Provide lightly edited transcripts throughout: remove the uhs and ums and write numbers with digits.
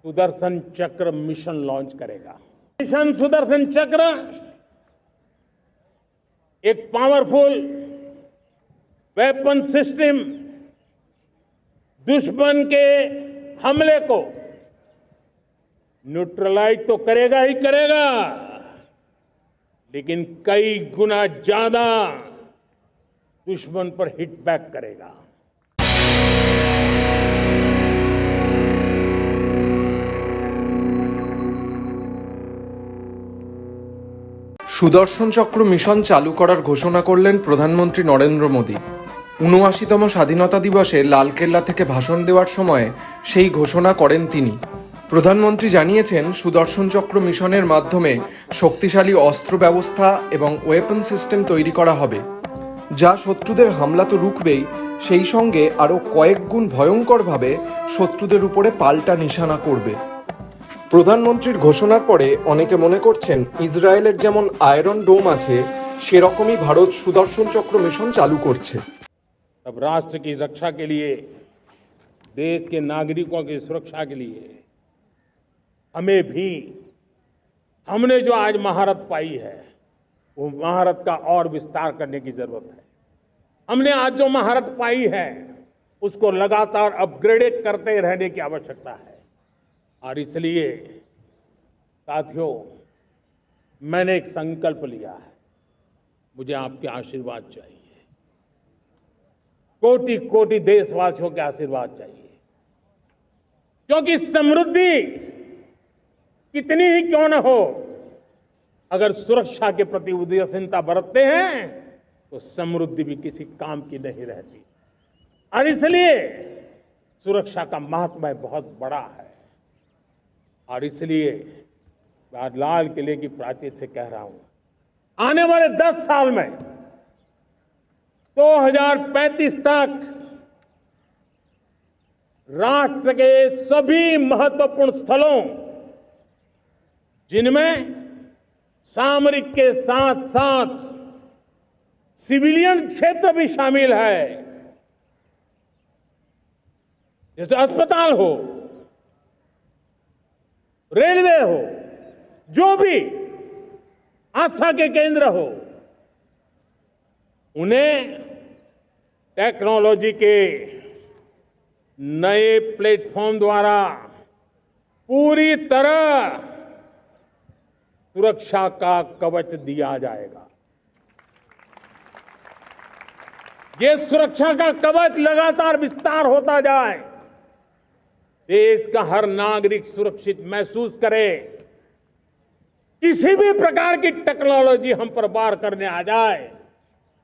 सुदर्शन चक्र mission launch करेगा। Mission Sudarshan चक्र एक पावरफुल वेपन सिस्टम दुश्मन के हमले को न्यूट्रलाइज तो करेगा ही करेगा, लेकिन कई गुना ज्यादा दुश्मन पर हिट बैक करेगा। সুদর্শন চক্র মিশন চালু করার ঘোষণা করলেন প্রধানমন্ত্রী নরেন্দ্র মোদী। ৭৯তম স্বাধীনতা দিবসে লালকেল্লা থেকে ভাষণ দেওয়ার সময় সেই ঘোষণা করেন তিনি। প্রধানমন্ত্রী জানিয়েছেন, সুদর্শন চক্র মিশনের মাধ্যমে শক্তিশালী অস্ত্র ব্যবস্থা এবং ওয়েপন সিস্টেম তৈরি করা হবে, যা শত্রুদের হামলা তো রুখবেই, সেই সঙ্গে আরও কয়েক গুণ ভয়ঙ্করভাবে শত্রুদের উপরে পাল্টা নিশানা করবে। প্রধানমন্ত্রীর ঘোষণার পরে অনেকে মনে করছেন, ইসরায়েলের যেমন আয়রন ডোম আছে, সেরকমই ভারত সুদর্শন চক্র মিশন চালু করছে। अब राष्ट्र की रक्षा के लिए, देश के नागरिकों की सुरक्षा के लिए हमने जो आज महारत पाई है, वो महारत का और विस्तार करने की जरूरत है। हमने आज जो महारत पाई है, उसको लगातार अपग्रेडेड करते रहने की आवश्यकता है। और इसलिए साथियों, मैंने एक संकल्प लिया है, मुझे आपके आशीर्वाद चाहिए, कोटि कोटि देशवासियों के आशीर्वाद चाहिए, क्योंकि समृद्धि कितनी ही क्यों न हो, अगर सुरक्षा के प्रति उदासीनता बरतते हैं तो समृद्धि भी किसी काम की नहीं रहती। और इसलिए सुरक्षा का महत्व बहुत बड़ा है। और इसलिए मैं लाल किले की प्राचीर से कह रहा हूं, आने वाले 10 साल में 2035 तक राष्ट्र के सभी महत्वपूर्ण स्थलों, जिनमें सामरिक के साथ साथ सिविलियन क्षेत्र भी शामिल है, जैसे अस्पताल हो, रेलवे हो, जो भी आस्था के केंद्र हो, उन्हें टेक्नोलॉजी के नए प्लेटफॉर्म द्वारा पूरी तरह सुरक्षा का कवच दिया जाएगा। ये सुरक्षा का कवच लगातार विस्तार होता जाए, देश का हर नागरिक सुरक्षित महसूस करे, किसी भी प्रकार की टेक्नोलॉजी हम पर वार करने आ जाए,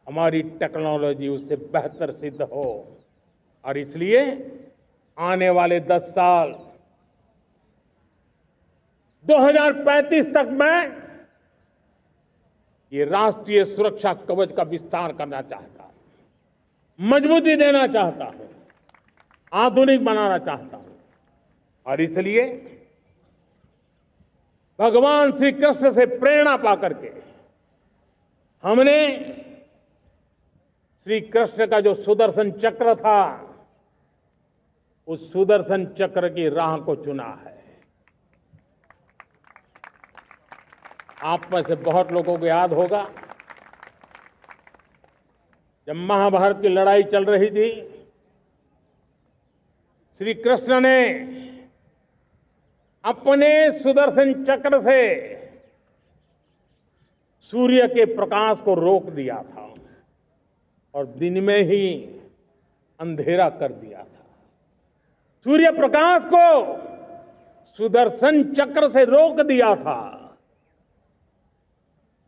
हमारी टेक्नोलॉजी उससे बेहतर सिद्ध हो। और इसलिए आने वाले 10 साल 2035 तक मैं ये राष्ट्रीय सुरक्षा कवच का विस्तार करना चाहता हूं, मजबूती देना चाहता हूं, आधुनिक बनाना चाहता हूं। और इसलिए भगवान श्री कृष्ण से प्रेरणा पाकर के हमने श्री कृष्ण का जो सुदर्शन चक्र था, उस सुदर्शन चक्र की राह को चुना है। आप में से बहुत लोगों को याद होगा, जब महाभारत की लड़ाई चल रही थी, श्री कृष्ण ने अपने सुदर्शन चक्र से सूर्य के प्रकाश को रोक दिया था और दिन में ही अंधेरा कर दिया था। सूर्य प्रकाश को सुदर्शन चक्र से रोक दिया था।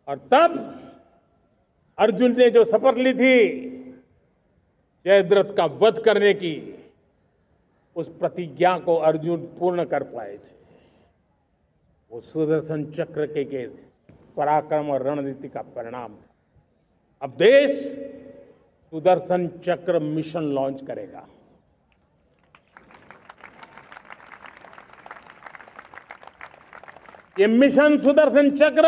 और तब अर्जुन ने जो शपथ ली थी जयद्रथ का वध करने की, उस प्रतिज्ञा को अर्जुन पूर्ण कर पाए थे। वो सुदर्शन चक्र के पराक्रम और रणनीति का परिणाम था। अब देश सुदर्शन चक्र मिशन लॉन्च करेगा। ये मिशन सुदर्शन चक्र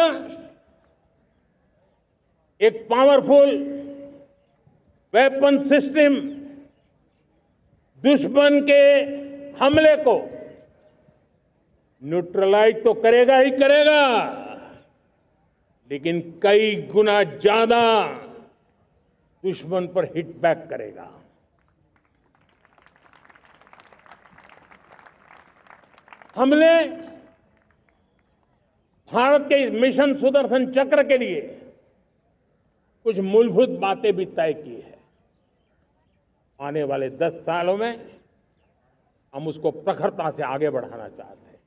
एक पावरफुल वेपन सिस्टम दुश्मन के हमले को न्यूट्रलाइज तो करेगा ही करेगा, लेकिन कई गुना ज्यादा दुश्मन पर हिट बैक करेगा। हमने भारत के इस मिशन सुदर्शन चक्र के लिए कुछ मूलभूत बातें भी तय की है। आने वाले 10 सालों में हम उसको प्रखरता से आगे बढ़ाना चाहते हैं।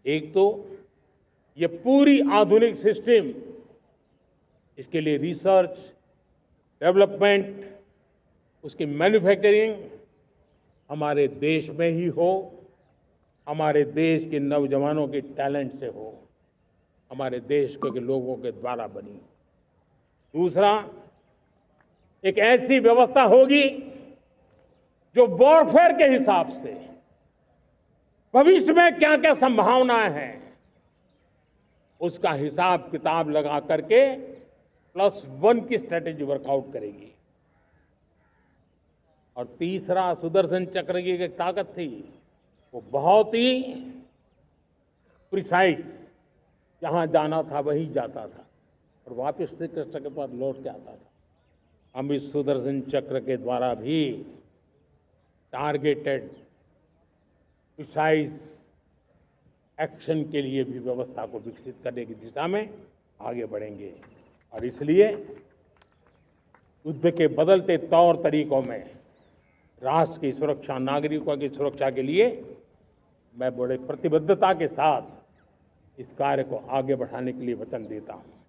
एक तो ये पूरी आधुनिक सिस्टम, इसके लिए रिसर्च, डेवलपमेंट, उसकी मैन्युफैक्चरिंग हमारे देश में ही हो, हमारे देश के नौजवानों के टैलेंट से हो, हमारे देश के लोगों के द्वारा बनी। दूसरा, एक ऐसी व्यवस्था होगी जो वॉरफेयर के हिसाब से भविष्य में क्या क्या संभावनाएं हैं उसका हिसाब किताब लगा करके +1 की स्ट्रेटेजी वर्कआउट करेगी। और तीसरा, सुदर्शन चक्र की एक ताकत थी, वो बहुत ही प्रिसाइज, जहां जाना था वहीं जाता था और वापस श्री कृष्ण के पास लौट के आता था। हम इस सुदर्शन चक्र के द्वारा भी टारगेटेड प्रिसाइज एक्शन के लिए भी व्यवस्था को विकसित करने की दिशा में आगे बढ़ेंगे। और इसलिए युद्ध के बदलते तौर तरीकों में राष्ट्र की सुरक्षा, नागरिकों की सुरक्षा के लिए मैं बड़े प्रतिबद्धता के साथ इस कार्य को आगे बढ़ाने के लिए वचन देता हूं।